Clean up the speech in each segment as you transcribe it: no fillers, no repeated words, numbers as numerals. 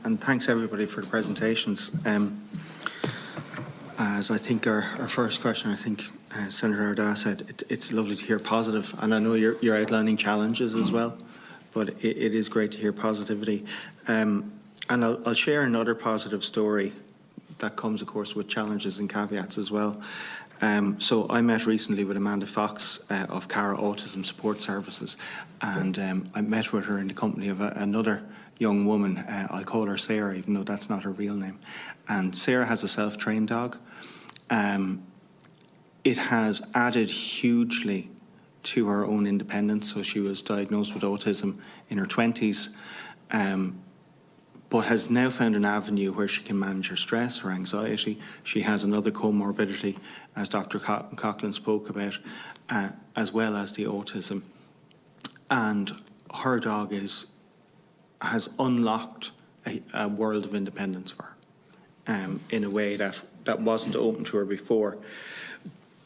and thanks everybody for the presentations. As I think our first question, I think Senator Ardagh said, it's lovely to hear positive, and I know you're outlining challenges as well, but it is great to hear positivity. And I'll share another positive story that comes, of course, with challenges and caveats as well. So I met recently with Amanda Fox of Cara Autism Support Services, and I met with her in the company of another young woman. I'll call her Sarah, even though that's not her real name. And Sarah has a self-trained dog. It has added hugely to her own independence. So she was diagnosed with autism in her 20s, but has now found an avenue where she can manage her stress, her anxiety. She has another comorbidity, as Dr. Coughlin spoke about, as well as the autism. And her dog has unlocked a world of independence for her in a way that wasn't open to her before.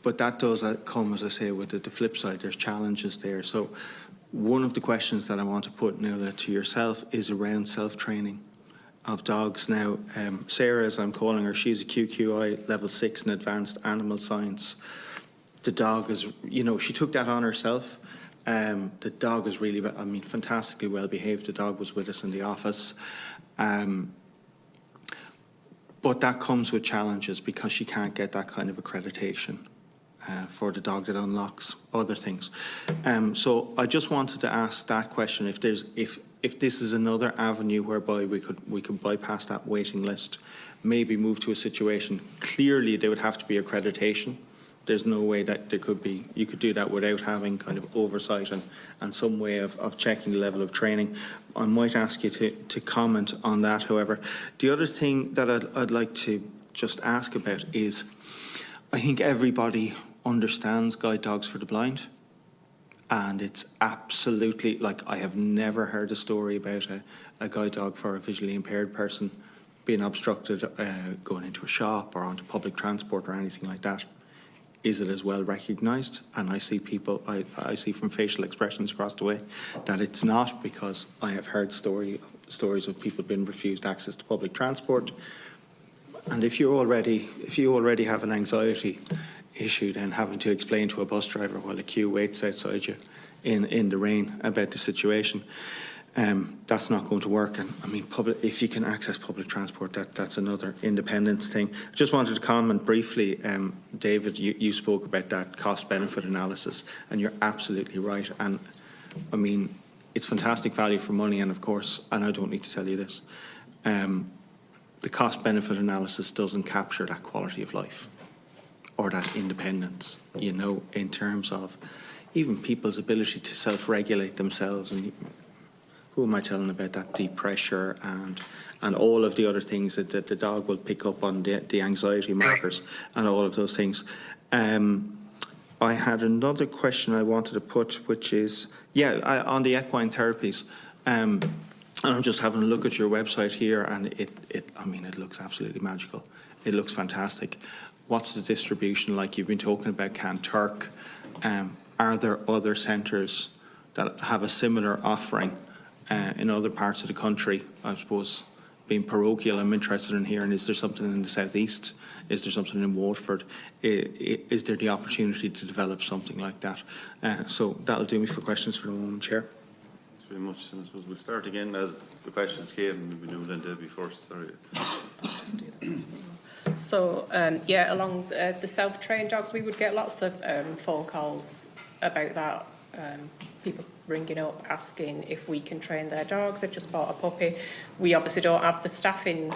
But that does come, as I say, with the flip side. There's challenges there. So one of the questions that I want to put, Nuala, to yourself is around self-training of dogs. Now, Sarah, as I'm calling her, she's a QQI level 6 in advanced animal science. The dog is, she took that on herself. The dog is really, fantastically well behaved. The dog was with us in the office. But that comes with challenges because she can't get that kind of accreditation for the dog that unlocks other things. So I just wanted to ask that question, if this is another avenue whereby we could bypass that waiting list, maybe move to a situation. Clearly there would have to be accreditation. There's no way that you could do that without having kind of oversight and some way of checking the level of training. I might ask you to comment on that, however. The other thing that I'd like to just ask about is, I think everybody understands guide dogs for the blind, and it's absolutely, I have never heard a story about a guide dog for a visually impaired person being obstructed going into a shop or onto public transport or anything like that. Is it as well recognised? And I see people, I see from facial expressions across the way that it's not, because I have heard stories of people being refused access to public transport. And if you already have an anxiety issue, then having to explain to a bus driver while a queue waits outside you in the rain about the situation, that's not going to work. And if you can access public transport, that's another independence thing. I just wanted to comment briefly, David, you spoke about that cost-benefit analysis, and you're absolutely right. And it's fantastic value for money, and of course, and I don't need to tell you this, the cost-benefit analysis doesn't capture that quality of life or that independence, in terms of even people's ability to self-regulate themselves. And who am I telling about that deep pressure and all of the other things that the dog will pick up on, the anxiety markers and all of those things. I had another question I wanted to put, which is, on the equine therapies. And I'm just having a look at your website here, and it looks absolutely magical. It looks fantastic. What's the distribution like? You've been talking about Canturk. Are there other centres that have a similar offering in other parts of the country? I suppose, being parochial, I'm interested in hearing, is there something in the southeast? Is there something in Waterford? Is there the opportunity to develop something like that? So that'll do me for questions for the moment, Chair. Thanks very much. And I suppose we'll start again as the questions came. We'll be doing Linda before. Sorry. Just do that as well. So, along the self-trained dogs, we would get lots of phone calls about that. People ringing up asking if we can train their dogs. They've just bought a puppy. We obviously don't have the staffing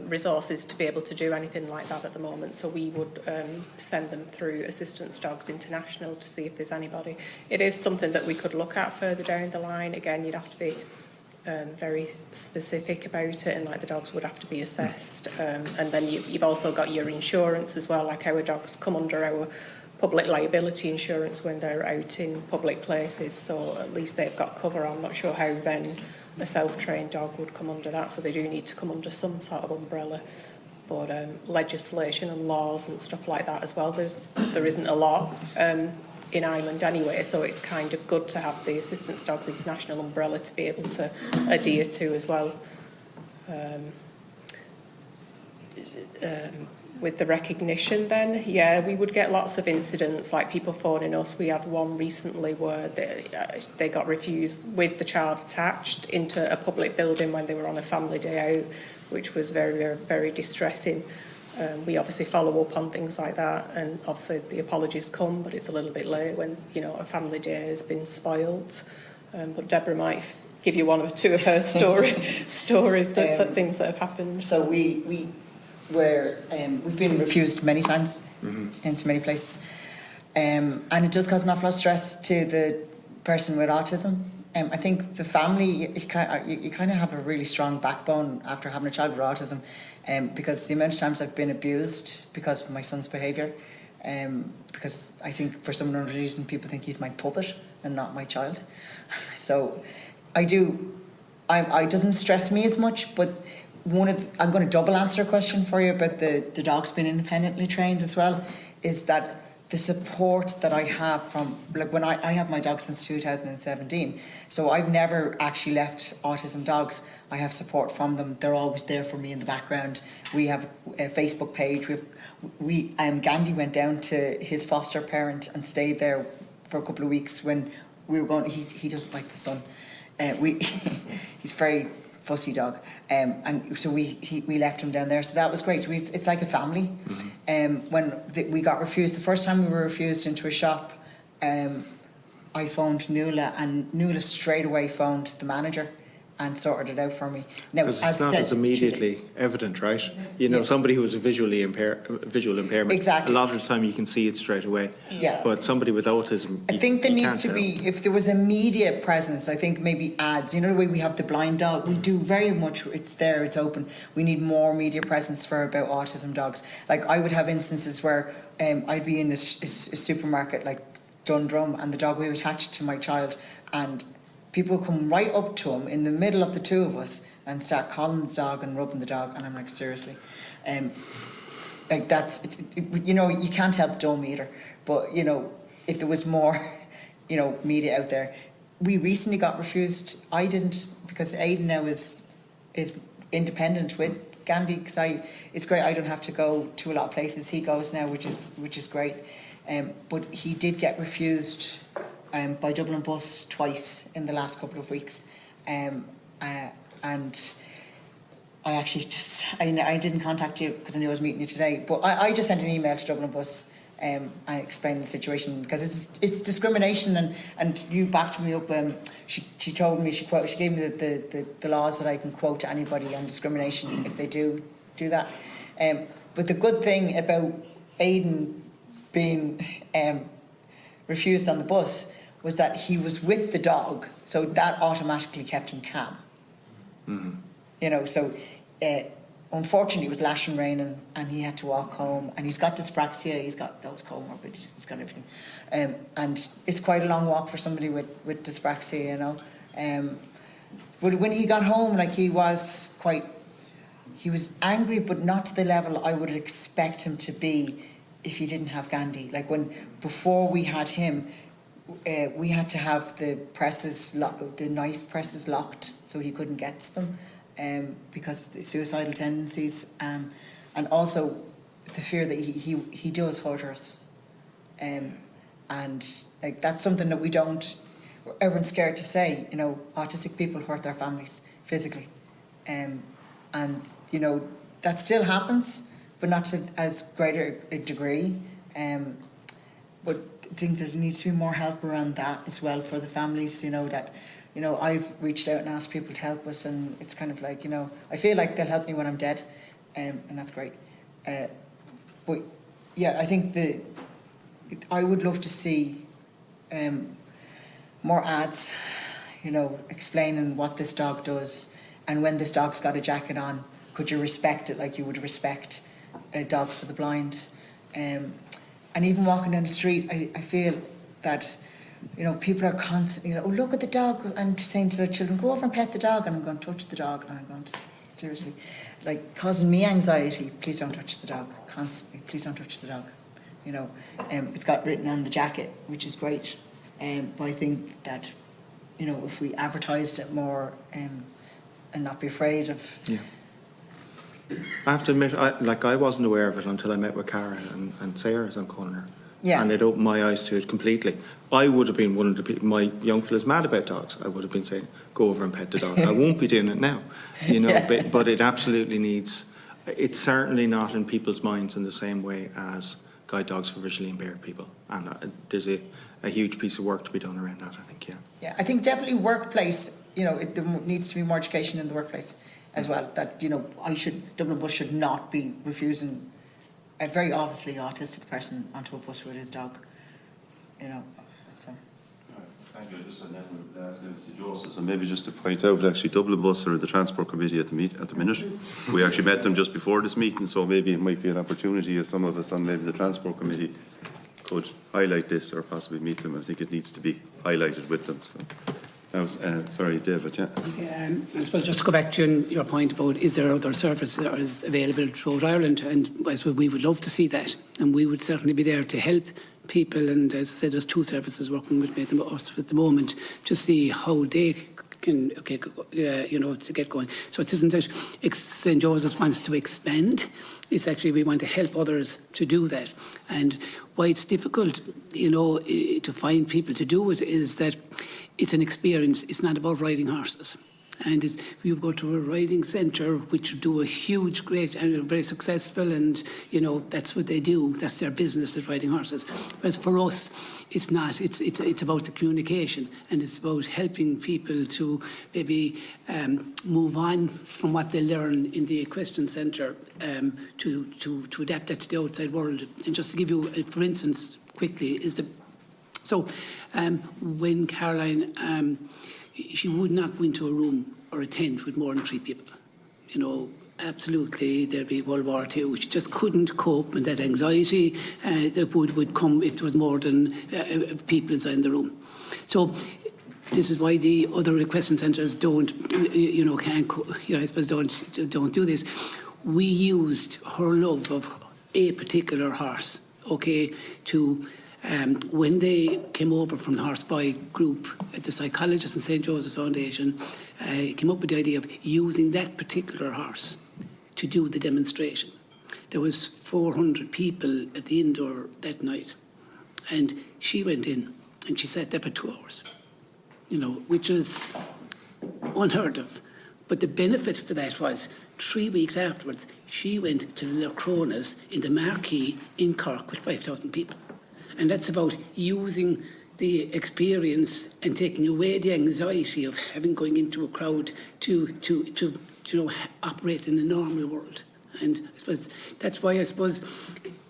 resources to be able to do anything like that at the moment, so we would send them through Assistance Dogs International to see if there's anybody. It is something that we could look at further down the line. Again, you'd have to be very specific about it, and the dogs would have to be assessed, and then you've also got your insurance as well, like our dogs come under our public liability insurance when they're out in public places, so at least they've got cover. I'm not sure how then a self-trained dog would come under that, so they do need to come under some sort of umbrella. But legislation and laws and stuff like that as well, there isn't a lot. in Ireland anyway, so it's kind of good to have the Assistance Dogs International umbrella to be able to adhere to as well. With the recognition then, yeah, we would get lots of incidents like people phoning us. We had one recently where they got refused with the child attached into a public building when they were on a family day out, which was very, very, very distressing. We obviously follow up on things like that, and obviously the apologies come, but it's a little bit late when, you know, a family day has been spoiled. But Deborah might give you one or two of her stories that things that have happened. So we've been refused many times into many places, and it does cause an awful lot of stress to the person with autism. I think the family, you kind of have a really strong backbone after having a child with autism, because the amount of times I've been abused because of my son's behaviour, because I think for some reason people think he's my puppet and not my child. So it doesn't stress me as much, but I'm going to double answer a question for you about the dogs being independently trained as well, is that the support that I have from, like when I have my dog since 2017, so I've never actually left Autism Dogs. I have support from them. They're always there for me in the background. We have a Facebook page. Gandhi went down to his foster parent and stayed there for a couple of weeks when we were going. He doesn't like the sun. He's very fussy dog, and so we left him down there, so that was great. So it's like a family. When we got refused the first time, we were refused into a shop, I phoned Nuala, and Nuala straight away phoned the manager and sorted it out for me. Now, Because it's not as immediately evident, right? You know, somebody who has a visual impairment, Exactly. a lot of the time you can see it straight away. Yeah. But somebody with autism, I think there you needs can't to tell. be, if there was a media presence, I think maybe ads, you know, the way we have the blind dog, we do very much, it's there, it's open. We need more media presence for about autism dogs. Like I would have instances where I'd be in a supermarket like Dundrum, and the dog would be attached to my child, and people come right up to him in the middle of the two of us and start calling the dog and rubbing the dog, and I'm like, seriously, like you know, you can't help dumb either. But you know, if there was more, you know, media out there. We recently got refused. I didn't, because Aidan now is independent with Gandhi, because it's great. I don't have to go to a lot of places. He goes now, which is great. But he did get refused by Dublin Bus twice in the last couple of weeks, and I actually I didn't contact you because I knew I was meeting you today, but I just sent an email to Dublin Bus and explained the situation, because it's discrimination, and you backed me up. She told me, she gave me the laws that I can quote to anybody on discrimination if they do that. But the good thing about Aidan being refused on the bus was that he was with the dog, so that automatically kept him calm. Mm-hmm. You know, so unfortunately it was lashing rain, and he had to walk home, and he's got dyspraxia, he's got those comorbidities, he's got everything, and it's quite a long walk for somebody with dyspraxia, you know. But when he got home, like he was angry, but not to the level I would expect him to be if he didn't have Gandhi. Like before we had him, we had to have the knife presses locked so he couldn't get to them, because the suicidal tendencies, and also the fear that he does hurt us, and like that's something that everyone's scared to say. You know, autistic people hurt their families physically, and you know that still happens, but not to as greater a degree. But I think there needs to be more help around that as well for the families. You know that, you know, I've reached out and asked people to help us, and it's kind of like, you know, I feel like they'll help me when I'm dead, and that's great. But yeah, I think I would love to see more ads, you know, explaining what this dog does, and when this dog's got a jacket on, could you respect it like you would respect a dog for the blind? And even walking down the street, I feel that, you know, people are constantly, you know, oh, look at the dog, and saying to their children, go over and pet the dog, and I'm going to touch the dog, and I'm going to, seriously, like causing me anxiety. Please don't touch the dog, constantly. Please don't touch the dog. you know. It's got written on the jacket, which is great. But I think that, you know, if we advertised it more and not be afraid of... Yeah. I have to admit, I wasn't aware of it until I met with Cara and Sarah, as I'm calling her. Yeah. And it opened my eyes to it completely. I would have been one of the people, my young fella's mad about dogs. I would have been saying, go over and pet the dog. I won't be doing it now, you know, Yeah. but it absolutely needs, it's certainly not in people's minds in the same way as guide dogs for visually impaired people. And there's a huge piece of work to be done around that, I think, yeah. Yeah, I think definitely workplace, you know, there needs to be more education in the workplace as well. That, you know, Dublin Bus should not be refusing a very obviously autistic person onto a bus with his dog, you know, so. Thank you. Just last Mr. Joseph, so maybe just to point out, actually, Dublin Bus are the Transport Committee at the minute. We actually met them just before this meeting, so maybe it might be an opportunity if some of us on maybe the Transport Committee could highlight this or possibly meet them. I think it needs to be highlighted with them. So, now, sorry, David, yeah. I suppose just to go back to your point about is there other services available throughout Ireland, and I suppose we would love to see that, and we would certainly be there to help people. And as I said, there's 2 services working with us at the moment to see how they can, you know, to get going. So it isn't that St. Joseph's wants to expand. It's actually we want to help others to do that. And why it's difficult, you know, to find people to do it is that it's an experience. It's not about riding horses. And you go to a riding centre, which do a huge, great, and very successful, and, you know, that's what they do. That's their business, is riding horses. Whereas for us, it's not. It's about the communication, and it's about helping people to maybe move on from what they learn in the equestrian centre to adapt that to the outside world. And just to give you, for instance, quickly, when Caroline... she would not go into a room or a tent with more than 3 people. You know, absolutely, there'd be World War II. She just couldn't cope with that anxiety that would come if there was more than people inside the room. So this is why the other equestrian centres don't, you know, I suppose don't do this. We used her love of a particular horse, okay, to... when they came over from the Horse Boy group, the psychologists in St. Joseph's Foundation came up with the idea of using that particular horse to do the demonstration. There was 400 people at the indoor that night, and she went in and she sat there for 2 hours, you know, which was unheard of. But the benefit for that was 3 weeks afterwards, she went to Lacronas in the Marquee in Cork with 5,000 people. And that's about using the experience and taking away the anxiety of going into a crowd to you know, operate in a normal world. And I suppose that's why I suppose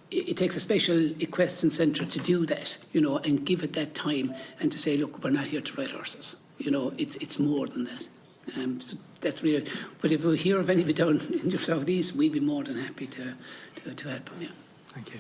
it takes a special equestrian centre to do that, you know, and give it that time and to say, look, we're not here to ride horses. You know, it's more than that. So that's really. But if we hear of anybody down in the southeast, we'd be more than happy to help them. Yeah. Thank you.